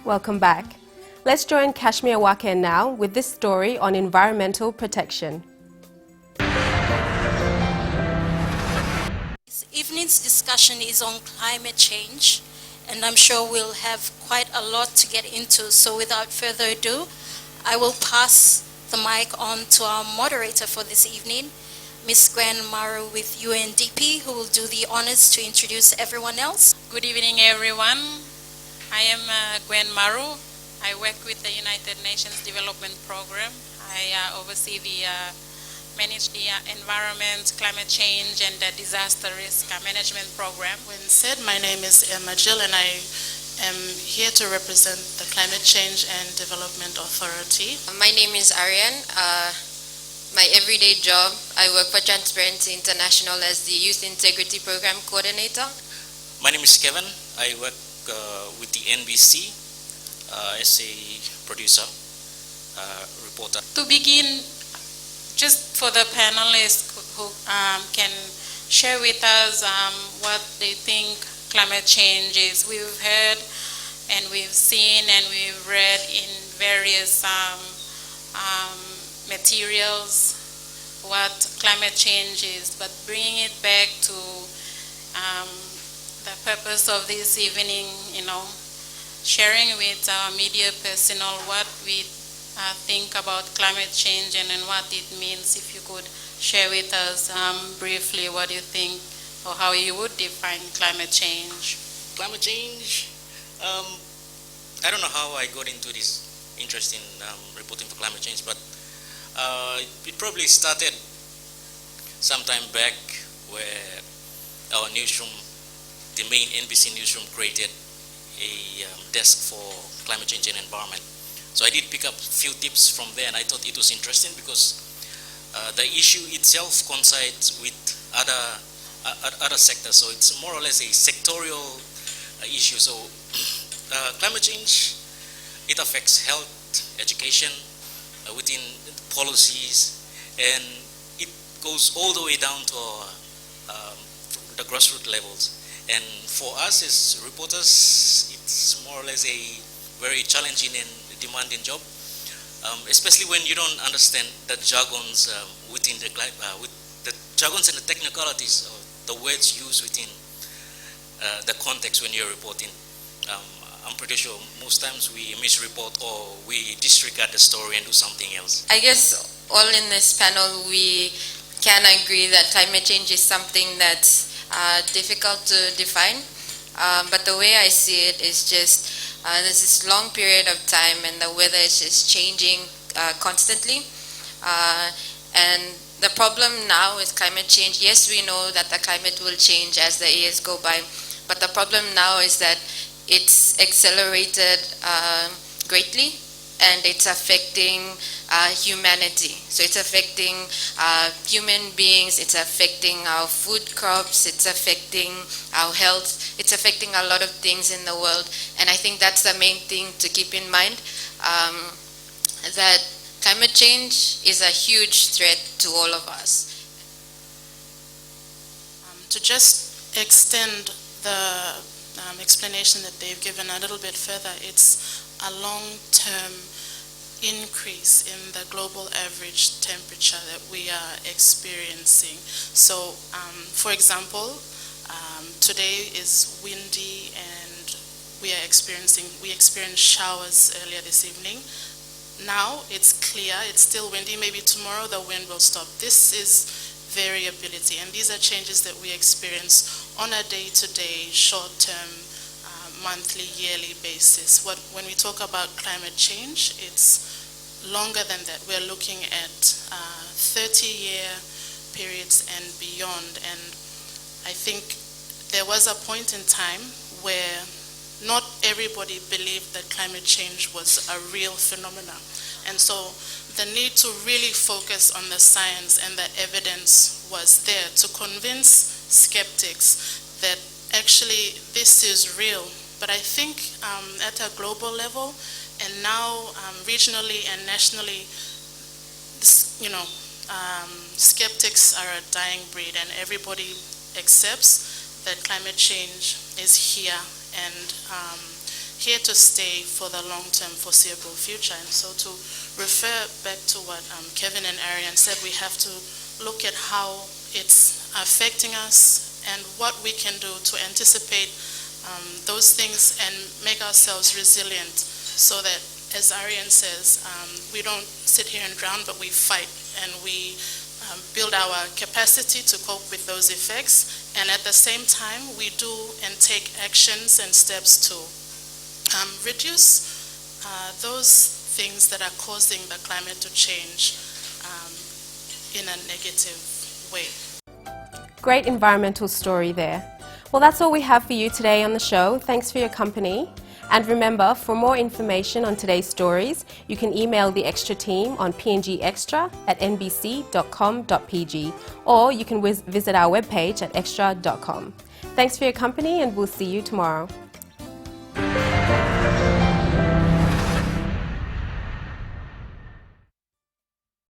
Welcome back. Let's join Kashmir Waken now with this story on environmental protection. This evening's discussion is on climate change, and I'm sure we'll have quite a lot to get into. So without further ado, I will pass the mic on to our moderator for this evening, Ms. Gwen Maru with UNDP, who will do the honors to introduce everyone else. Good evening, everyone. I am Gwen Maru. I work with the United Nations Development Program. I manage the environment, climate change, and the disaster risk management program. When said, my name is Emma Jill, and I am here to represent the Climate Change and Development Authority. My name is Ariane. My everyday job, I work for Transparency International as the Youth Integrity Program Coordinator. My name is Kevin. I work with the NBC as a producer, reporter. To begin, just for the panelists who can share with us what they think climate change is. We've heard and we've seen and we've read in various materials what climate change is, but bringing it back to the purpose of this evening, sharing with our media personnel what we think about climate change and what it means. If you could share with us briefly what you think or how you would define climate change. Climate change, I don't know how I got into this interest in reporting for climate change, but it probably started sometime back where our newsroom, the main NBC newsroom, created a desk for climate change and environment. So I did pick up a few tips from there, and I thought it was interesting because the issue itself coincides with other sectors. So it's more or less a sectorial issue. So climate change, it affects health, education, within policies, and it goes all the way down to the grassroots levels. And for us as reporters, it's more or less a very challenging and demanding job, especially when you don't understand the jargons with the jargons and the technicalities, the words used within the context when you're reporting. I'm pretty sure most times we misreport or we disregard the story and do something else. I guess all in this panel we can agree that climate change is something that's difficult to define, but the way I see it is just there's this long period of time and the weather is just changing constantly, and the problem now with climate change, yes, we know that the climate will change as the years go by, but the problem now is that it's accelerated greatly, and it's affecting humanity. So it's affecting human beings, it's affecting our food crops, it's affecting our health, it's affecting a lot of things in the world. And I think that's the main thing to keep in mind, that climate change is a huge threat to all of us. To just extend the explanation that they've given a little bit further, it's a long-term increase in the global average temperature that we are experiencing. So, for example, today is windy and we experienced showers earlier this evening. Now it's clear, it's still windy, maybe tomorrow the wind will stop. This is variability, and these are changes that we experience on a day-to-day, short-term, monthly, yearly basis. When we talk about climate change, it's longer than that. We're looking at 30-year periods and beyond. And I think there was a point in time where not everybody believed that climate change was a real phenomenon. And so the need to really focus on the science and the evidence was there to convince skeptics that actually this is real. But I think at a global level and now regionally and nationally, skeptics are a dying breed, and everybody accepts that climate change is here, and here to stay for the long-term foreseeable future. And so to refer back to what Kevin and Ariane said, we have to look at how it's affecting us and what we can do to anticipate those things and make ourselves resilient so that, as Ariane says, we don't sit here and drown, but we fight and we build our capacity to cope with those effects, and at the same time we do and take actions and steps to reduce those things that are causing the climate to change in a negative way. Great environmental story there. Well, that's all we have for you today on the show. Thanks for your company. And remember, for more information on today's stories, you can email the Extra team on pngextra@nbc.com.pg, or you can visit our webpage at extra.com. Thanks for your company, and we'll see you tomorrow.